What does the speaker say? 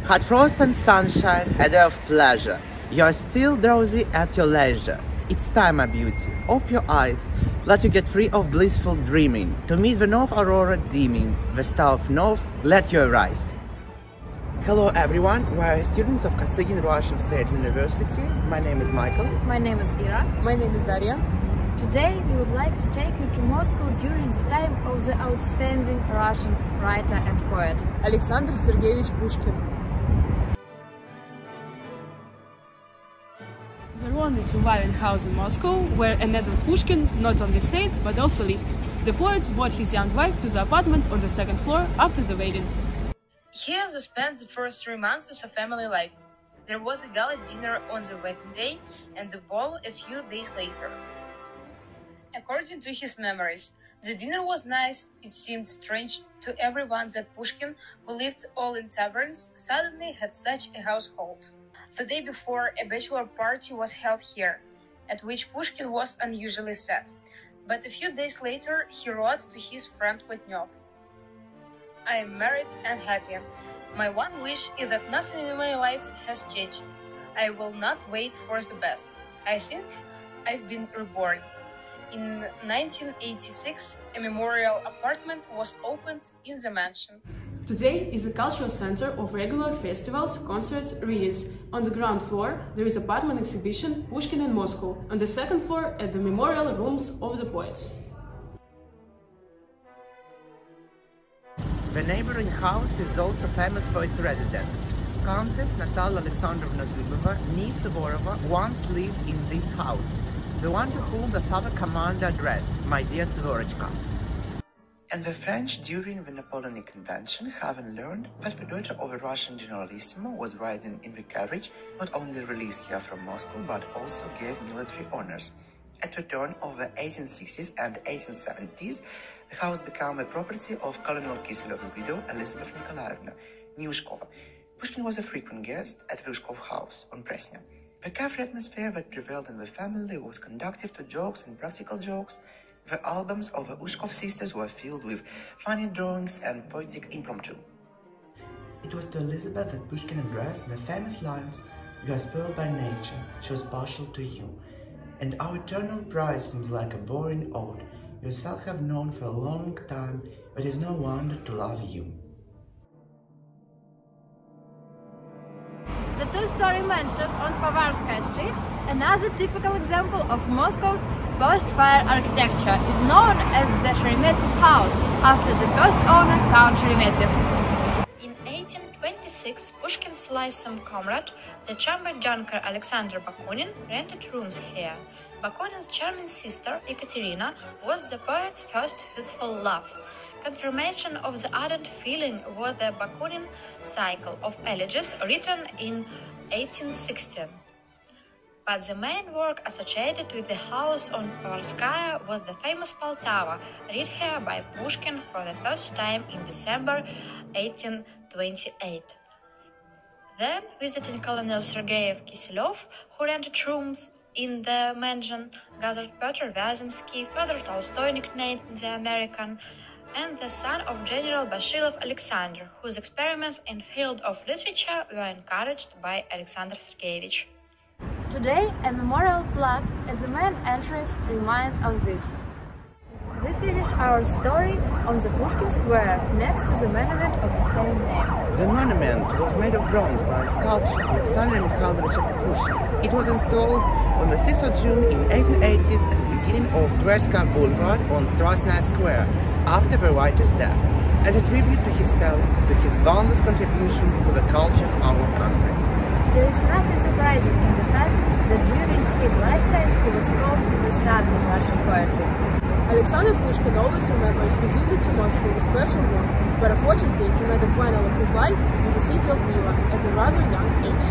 Hot frost and sunshine, a day of pleasure. You're still drowsy at your leisure. It's time, my beauty. Open your eyes. Let you get free of blissful dreaming. To meet the north aurora dimming, the star of north, let you arise. Hello everyone, we are students of KosyginRSU State University. My name is Mikhail. My name is Irina. My name is Daria. Today we would like to take you to Moscow during the time of the outstanding Russian writer and poet Alexander Sergeyevich Pushkin. The only surviving house in Moscow where another Pushkin not only stayed but also lived. The poet brought his young wife to the apartment on the second floor after the wedding. Here they spent the first 3 months of family life. There was a gala dinner on the wedding day and the ball a few days later. According to his memories, the dinner was nice. It seemed strange to everyone that Pushkin, who lived all in taverns, suddenly had such a household. The day before, a bachelor party was held here, at which Pushkin was unusually sad. But a few days later, he wrote to his friend Pletnyov, "I am married and happy. My one wish is that nothing in my life has changed. I will not wait for the best. I think I've been reborn." In 1986, a memorial apartment was opened in the mansion. Today is a cultural center of regular festivals, concerts, readings. On the ground floor, there is apartment exhibition Pushkin in Moscow. On the second floor, at the memorial rooms of the poets. The neighboring house is also famous for its residence. Countess Natalia Alexandrovna Zubova, niece Suvorova, once lived in this house, the one to whom the father commander addressed, "My dear Svorочka." And the French, during the Napoleonic Convention, having learned that the daughter of a Russian Generalissimo was riding in the carriage, not only released her from Moscow, but also gave military honors. At the turn of the 1860s and 1870s, the house became the property of Colonel Kiselyov's widow, Elizabeth Nikolaevna Nyushkova. Pushkin was a frequent guest at the Ushkov house on Presnya. The carefree atmosphere that prevailed in the family was conducive to jokes and practical jokes. The albums of the Ushkov sisters were filled with funny drawings and poetic impromptu. It was to Elizabeth that Pushkin addressed the famous lines, "You are spoiled by nature, she was partial to you. And our eternal prize seems like a boring ode. Yourself have known for a long time, but it is no wonder to love you." The two-story mansion on Povarskaya Street, another typical example of Moscow's post-fire architecture, is known as the Sheremetyev house, after the first owner, Count Sheremetyev. In 1826, Pushkin's lissome comrade, the chamber junker Alexander Bakunin, rented rooms here. Bakunin's charming sister, Ekaterina, was the poet's first youthful love. Confirmation of the ardent feeling was the Bakunin cycle of elegies written in 1816. But the main work associated with the house on Povarskaya was the famous Poltava, read here by Pushkin for the first time in December 1828. Then, visiting Colonel Sergeyev Kiselyov, who rented rooms in the mansion, gathered Petr Vyazemsky, Fyodor Tolstoy, nicknamed the American, and the son of General Bashilov Alexander, whose experiments in field of literature were encouraged by Alexander Sergeyevich. Today, a memorial plaque at the main entrance reminds of this. We finish our story on the Pushkin Square, next to the monument of the same name. The monument was made of bronze by sculptor Alexander Mikhailovich Pushkin. It was installed on the 6th of June in 1880s at the beginning of Tverskaya Boulevard on Strasnaya Square, after the writer's death, as a tribute to his talent, to his boundless contribution to the culture of our country. There is nothing surprising in the fact that during his lifetime he was called the son of Russian poetry. Alexander Pushkin always remembered his visit to Moscow with special warmth, but unfortunately he made the final of his life in the city of Neva at a rather young age.